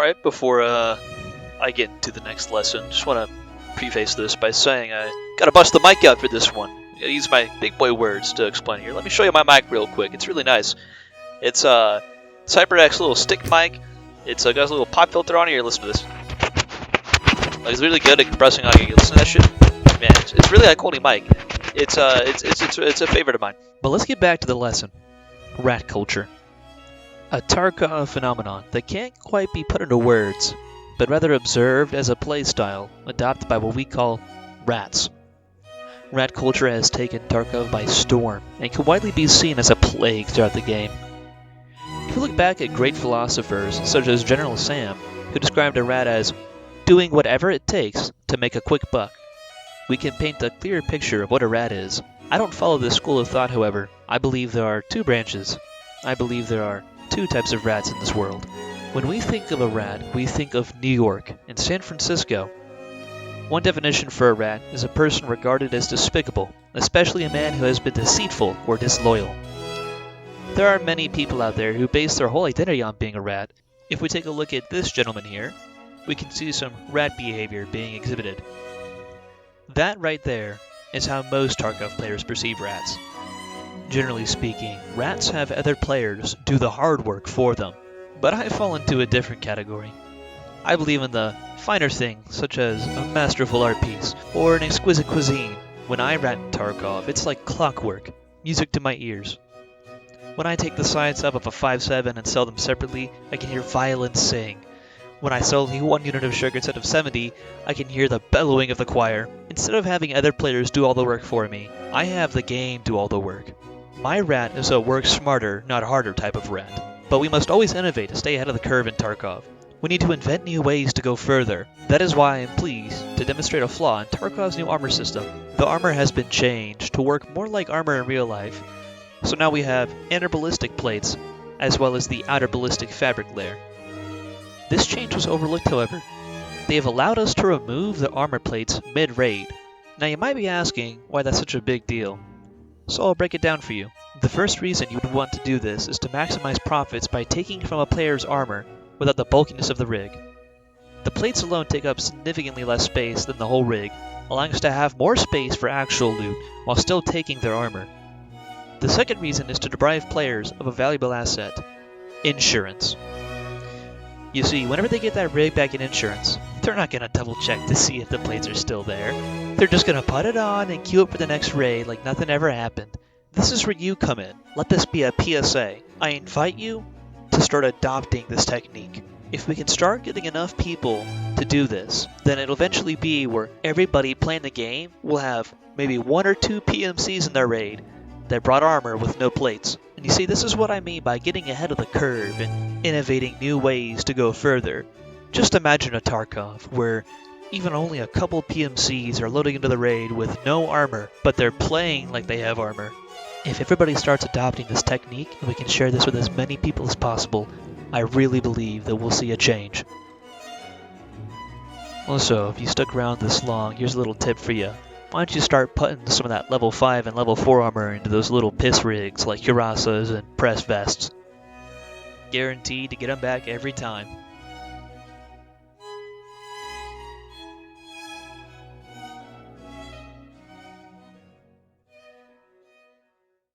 Alright, before I get into the next lesson, just want to preface this by saying I gotta bust the mic out for this one. I gotta use my big boy words to explain here. Let me show you my mic real quick. It's really nice. It's HyperX little stick mic. It's got a little pop filter on it. Here, listen to this. Like, it's really good at compressing audio. You listen to that shit? Man, it's really high quality mic. It's a favorite of mine. But let's get back to the lesson. Rat culture. A Tarkov phenomenon that can't quite be put into words, but rather observed as a playstyle adopted by what we call rats. Rat culture has taken Tarkov by storm and can widely be seen as a plague throughout the game. If you look back at great philosophers such as General Sam, who described a rat as doing whatever it takes to make a quick buck, we can paint a clearer picture of what a rat is. I don't follow this school of thought, however. I believe there are two branches. I believe there are two types of rats in this world. When we think of a rat, we think of New York and San Francisco. One definition for a rat is a person regarded as despicable, especially a man who has been deceitful or disloyal. There are many people out there who base their whole identity on being a rat. If we take a look at this gentleman here, we can see some rat behavior being exhibited. That right there is how most Tarkov players perceive rats. Generally speaking, rats have other players do the hard work for them, but I fall into a different category. I believe in the finer things, such as a masterful art piece or an exquisite cuisine. When I rat in Tarkov, it's like clockwork, music to my ears. When I take the sides up of a 5.7 and sell them separately, I can hear violins sing. When I sell only one unit of sugar instead of 70, I can hear the bellowing of the choir. Instead of having other players do all the work for me, I have the game do all the work. My rat is a work smarter, not harder type of rat. But we must always innovate to stay ahead of the curve in Tarkov. We need to invent new ways to go further. That is why I am pleased to demonstrate a flaw in Tarkov's new armor system. The armor has been changed to work more like armor in real life. So now we have inner ballistic plates, as well as the outer ballistic fabric layer. This change was overlooked, however. They have allowed us to remove the armor plates mid-raid. Now you might be asking why that's such a big deal. So I'll break it down for you. The first reason you would want to do this is to maximize profits by taking from a player's armor without the bulkiness of the rig. The plates alone take up significantly less space than the whole rig, allowing us to have more space for actual loot while still taking their armor. The second reason is to deprive players of a valuable asset: insurance. You see, whenever they get that rig back in insurance, they're not going to double check to see if the plates are still there. They're just going to put it on and queue up for the next raid like nothing ever happened. This is where you come in. Let this be a PSA. I invite you to start adopting this technique. If we can start getting enough people to do this, then it'll eventually be where everybody playing the game will have maybe 1 or 2 PMCs in their raid that brought armor with no plates. And you see, this is what I mean by getting ahead of the curve and innovating new ways to go further. Just imagine a Tarkov where even only a couple PMCs are loading into the raid with no armor, but they're playing like they have armor. If everybody starts adopting this technique and we can share this with as many people as possible, I really believe that we'll see a change. Also, if you stuck around this long, here's a little tip for you. Why don't you start putting some of that level 5 and level 4 armor into those little piss rigs like cuirassas and press vests. Guaranteed to get them back every time.